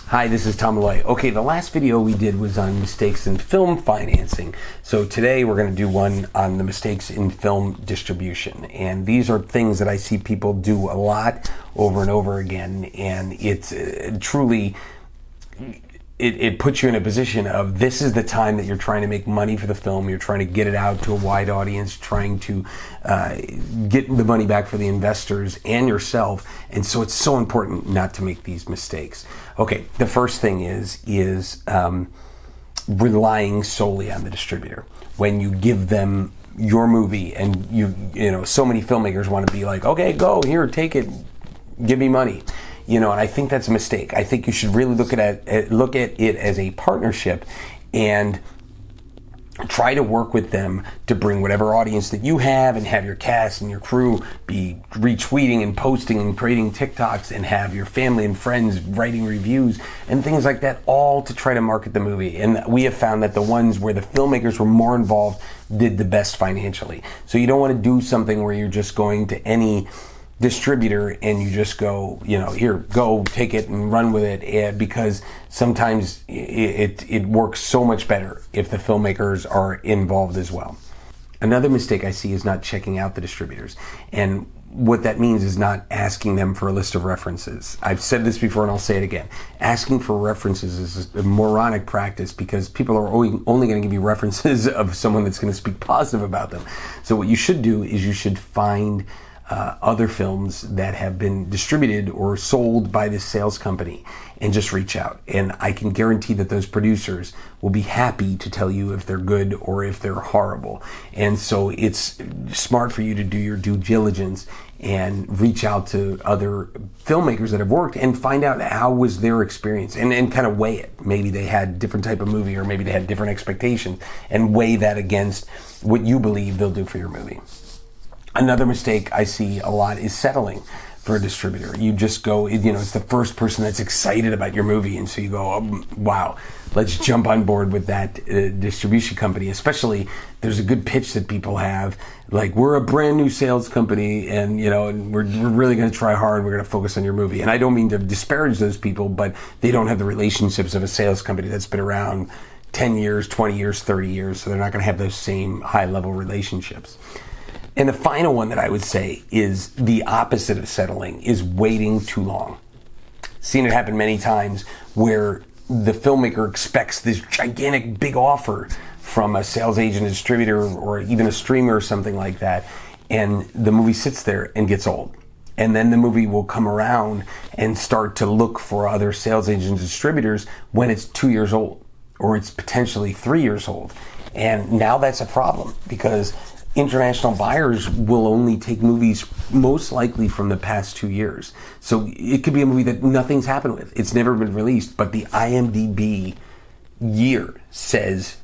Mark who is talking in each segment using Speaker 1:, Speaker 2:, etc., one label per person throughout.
Speaker 1: Hi, this is Tom Malloy. Okay, the last video we did was on mistakes in film financing. So today we're going to do one on the mistakes in film distribution. And these are things that I see people do a lot over and over again. And it's truly, it puts you in a position of this is the time that you're trying to make money for the film. You're trying to get it out to a wide audience, trying to get the money back for the investors and yourself. And so it's so important not to make these mistakes. Okay, the first thing is relying solely on the distributor. When you give them your movie and you know, so many filmmakers want to be like, okay, go here, take it, give me money. You know, and I think that's a mistake. I think you should really look at it as a partnership and try to work with them to bring whatever audience that you have and have your cast and your crew be retweeting and posting and creating TikToks and have your family and friends writing reviews and things like that, all to try to market the movie. And we have found that the ones where the filmmakers were more involved did the best financially. So you don't want to do something where you're just going to any distributor and you just go, you know, here, go take it and run with it, because sometimes it works so much better if the filmmakers are involved as well. Another mistake I see is not checking out the distributors, and what that means is not asking them for a list of references. I've said this before and I'll say it again. Asking for references is a moronic practice because people are only going to give you references of someone that's going to speak positive about them. So what you should do is you should find other films that have been distributed or sold by this sales company and just reach out. And I can guarantee that those producers will be happy to tell you if they're good or if they're horrible. And so it's smart for you to do your due diligence and reach out to other filmmakers that have worked and find out how was their experience and kind of weigh it. Maybe they had different type of movie or maybe they had different expectations, and weigh that against what you believe they'll do for your movie. Another mistake I see a lot is settling for a distributor. You just go, you know, it's the first person that's excited about your movie, and so you go, oh, wow, let's jump on board with that distribution company. Especially, there's a good pitch that people have, like, we're a brand new sales company, and you know, and we're really going to try hard. We're going to focus on your movie. And I don't mean to disparage those people, but they don't have the relationships of a sales company that's been around 10 years, 20 years, 30 years, so they're not going to have those same high-level relationships. And the final one that I would say is the opposite of settling, is waiting too long. Seen it happen many times where the filmmaker expects this gigantic big offer from a sales agent, a distributor, or even a streamer or something like that, and the movie sits there and gets old. And then the movie will come around and start to look for other sales agents, distributors when it's 2 years old, or it's potentially 3 years old. And now that's a problem, because international buyers will only take movies most likely from the past 2 years. So it could be a movie that nothing's happened with. It's never been released, but the IMDb year says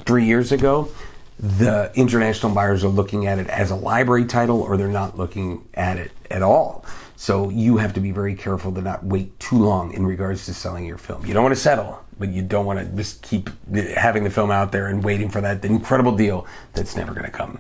Speaker 1: 3 years ago. The international buyers are looking at it as a library title, or they're not looking at it at all. So you have to be very careful to not wait too long in regards to selling your film. You don't want to settle, but you don't want to just keep having the film out there and waiting for that incredible deal that's never going to come.